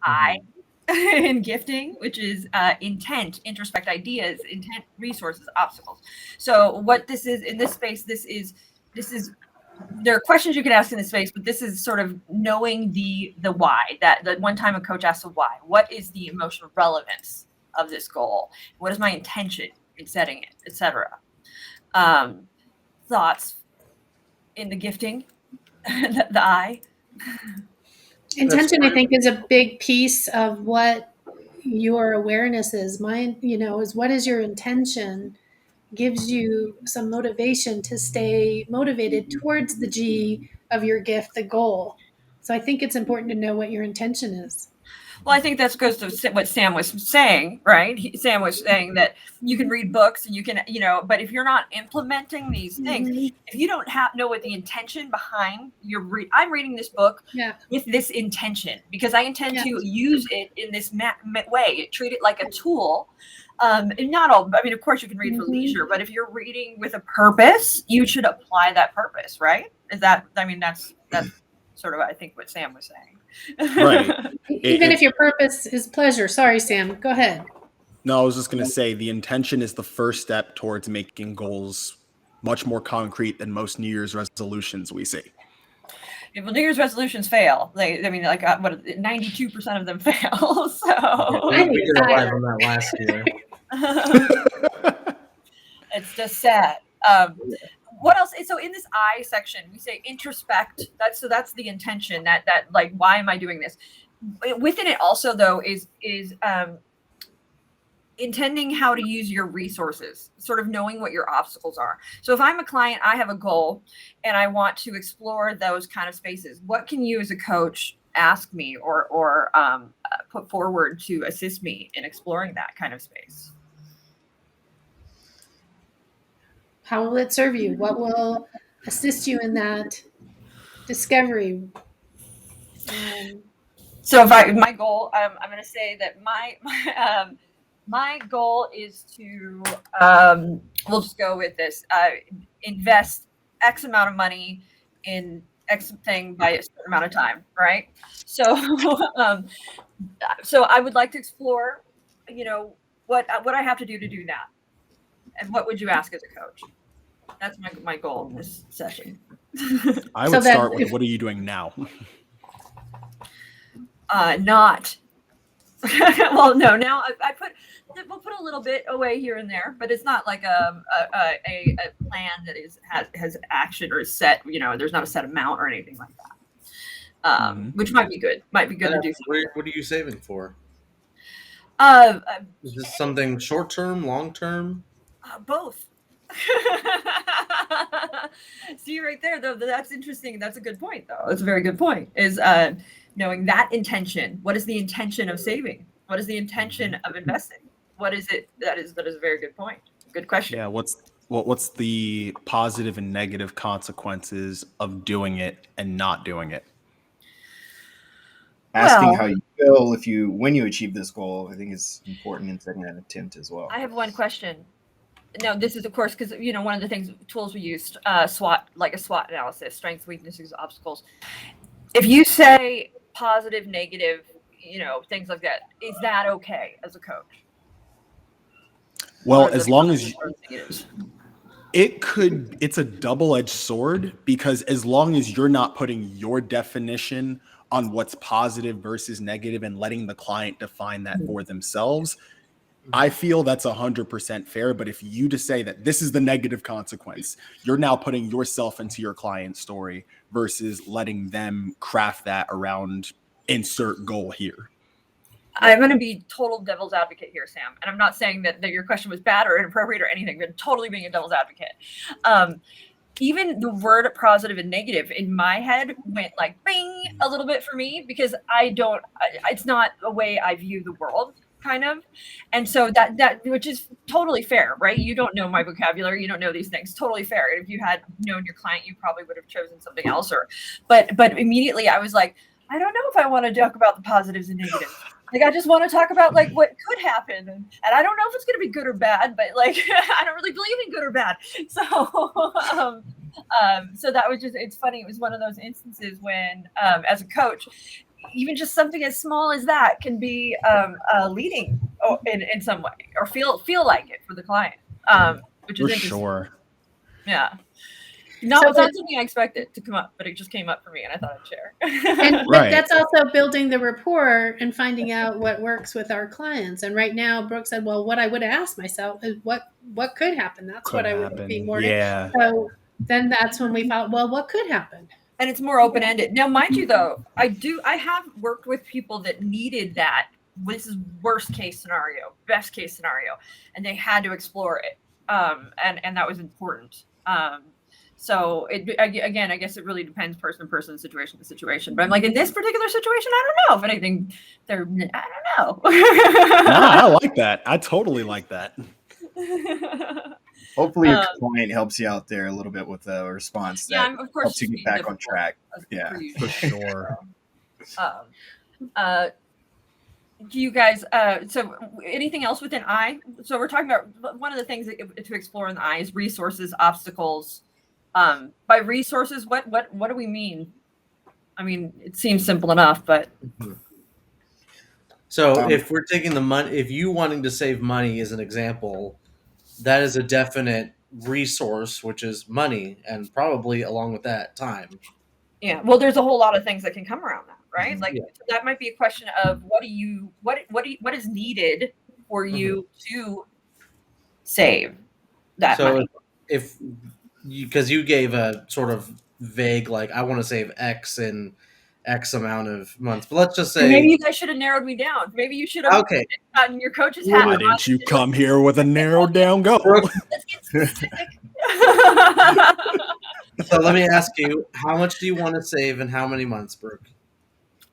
I in gifting, which is intent, introspect ideas, intent, resources, obstacles. So what this is in this space, this is there are questions you can ask in this space, but this is sort of knowing the why. That one time a coach asked a why. What is the emotional relevance of this goal? What is my intention in setting it, etc. Thoughts in the gifting, the I. Intention, I think, is a big piece of what your awareness is. Mine, is what is your intention gives you some motivation to stay motivated towards the G of your gift, the goal. So I think it's important to know what your intention is. Well, I think that goes to what Sam was saying, right? Sam was saying that you can read books and you can, but if you're not implementing these things, if you don't know what the intention behind I'm reading this book with this intention because I intend to use it in this way, treat it like a tool. And not all, I mean, of course you can read for leisure, but if you're reading with a purpose, you should apply that purpose, right? That's sort of, I think, what Sam was saying. Right. Even if your purpose is pleasure. Sorry, Sam, go ahead. No, I was just going to say the intention is the first step towards making goals much more concrete than most New Year's resolutions we see. If New Year's resolutions fail, 92% of them fail. So we did a live on that last year. It's just sad. What else? So in this I section, we say introspect. That's the intention. That like, why am I doing this? Within it also though is intending how to use your resources, sort of knowing what your obstacles are. So if I'm a client, I have a goal and I want to explore those kind of spaces. What can you as a coach ask me or put forward to assist me in exploring that kind of space? How will it serve you? What will assist you in that discovery? So if my goal, I'm going to say that my goal is to, we'll just go with this, invest X amount of money in X thing by a certain amount of time, right? So, so I would like to explore, what I have to do that. And what would you ask as a coach? That's my goal in this session. I would start with, what are you doing now? Not. Well, no. Now we'll put a little bit away here and there, but it's not like a plan that has action or is set. There's not a set amount or anything like that. Which might be good. Might be good to do. What are you saving for? Is this something short term, long term? Both. See right there, though. That's interesting. That's a good point, though. That's a very good point. Is knowing that intention. What is the intention of saving? What is the intention of investing? What is it? That is a very good point. Good question. Yeah. What's the positive and negative consequences of doing it and not doing it? Asking how you feel when you achieve this goal, I think is important in setting that intent as well. I have one question. No, this is of course because one of the tools we used, SWOT, like a SWOT analysis, strengths, weaknesses, obstacles. If you say positive, negative, things like that, is that okay as a coach? Well, as long as it's a double-edged sword, because as long as you're not putting your definition on what's positive versus negative and letting the client define that for themselves, I feel that's 100% fair. But if you just say that this is the negative consequence, you're now putting yourself into your client's story versus letting them craft that around insert goal here. I'm going to be total devil's advocate here, Sam. And I'm not saying that your question was bad or inappropriate or anything, but totally being a devil's advocate. Even the word positive and negative in my head went like bing a little bit for me because it's not a way I view the world. Kind of. And so that which is totally fair, right? You don't know my vocabulary. You don't know these things. Totally fair. And if you had known your client, you probably would have chosen something else but immediately I was like, I don't know if I want to talk about the positives and negatives. Like, I just want to talk about like what could happen. And I don't know if it's going to be good or bad, but like, I don't really believe in good or bad. So, so that was it's funny. It was one of those instances when, as a coach, even just something as small as that can be leading in some way, or feel like it for the client, which is For interesting. sure. Yeah. No, So it's not something I expected to come up, but it just came up for me, and I thought I'd share. And Right. that's also building the rapport and finding out what works with our clients. And right now, Brooke said, "Well, what I would ask myself is what could happen." That's Could what I would happen. be more. Yeah. So then that's when we thought, well, what could happen? And it's more open-ended. Now, mind you, though, I have worked with people that needed that. This is worst case scenario, best case scenario, and they had to explore it, and that was important. So again, I guess it really depends person to person, situation to situation. But I'm like, in this particular situation, I don't know if anything. I don't know. Nah, I like that. I totally like that. Hopefully, your client helps you out there a little bit with a response that Yeah, of course, helps you get back on track. Yeah, For sure. Do you guys? So, anything else within I? So we're talking about one of the things to explore in the I is resources, obstacles. By resources, what do we mean? I mean, it seems simple enough, but So if we're taking the money, if you wanting to save money as an example, that is a definite resource, which is money, and probably along with that, time. yeah. Well, there's a whole lot of things that can come around that, right? Mhm. Like Yeah. that might be a question of what is needed for you to save that So money. if because you gave a sort of vague, like, I want to save X in X amount of months, but let's just And maybe say, you guys should have narrowed me down. Maybe you should have okay, gotten your coach's hat. Why on didn't you and come here with a narrowed down goal? Brooke, let's get specific. so let me ask you, how much do you want to save and how many months, Brooke?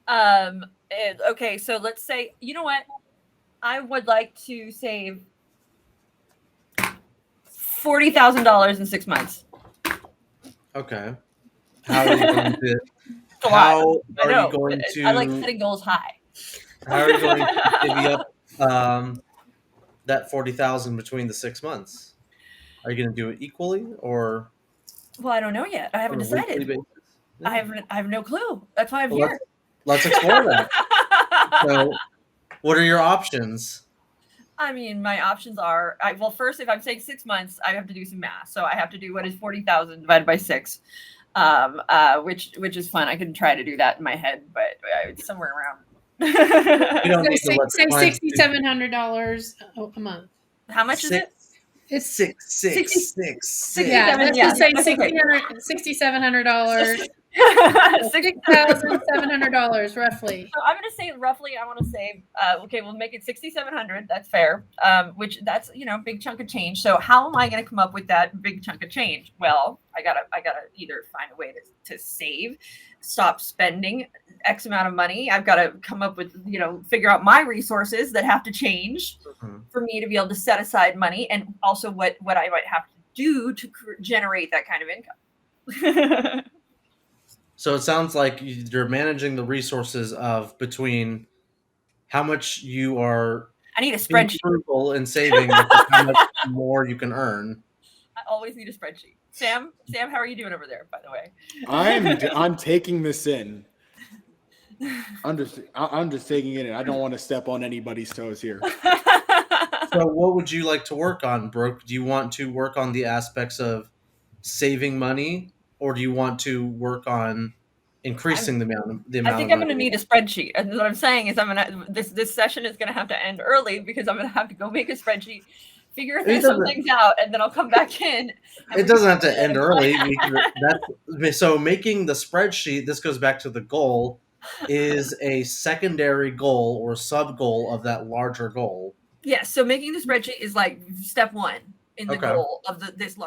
Okay, so let's say, you know what? I would like to save $40,000 in 6 months. Okay. How are you going to? It's a lot. How I are know. you going to? I like setting goals high. How are you going to divvy up that 40,000 between the 6 months? Are you going to do it equally or Well, I don't know yet. I haven't on a weekly decided. basis? I have no clue. That's why I'm Well, here. let's explore that. So, what are your options? I mean, my options are well. First, if I'm saying 6 months, I have to do some math. So I have to do what is 40,000 divided by 6, which is fun. I can try to do that in my head, but it's somewhere around. You don't need to let the Say clients do- $6,700 a month. How much is it? It's six. yeah. Let's Yeah, just say that's okay. $6,700. $6,700 roughly. So I'm going to say roughly, I want to save, okay, we'll make it 6,700. That's fair. Which that's, big chunk of change. So how am I going to come up with that big chunk of change? Well, I gotta either find a way to save, stop spending X amount of money. I've got to come up with, figure out my resources that have to change for me to be able to set aside money, and also what I might have to do to generate that kind of income. So it sounds like you're managing the resources of between how much you are I need a being spreadsheet. frugal and saving versus how much more you can earn. I always need a spreadsheet. Sam, how are you doing over there, by the way? I'm taking this in. I'm just taking it in. I don't want to step on anybody's toes here. So what would you like to work on, Brooke? Do you want to work on the aspects of saving money, or do you want to work on increasing the amount I think of I'm going to money? need a spreadsheet. And what I'm saying is this session is going to have to end early because I'm going to have to go make a spreadsheet, figure some things out, and then I'll come back in. It doesn't have to end early. So making the spreadsheet, this goes back to the goal, is a secondary goal or sub goal of that larger goal. Yes. So making the spreadsheet is like step one in the Okay. goal of this large.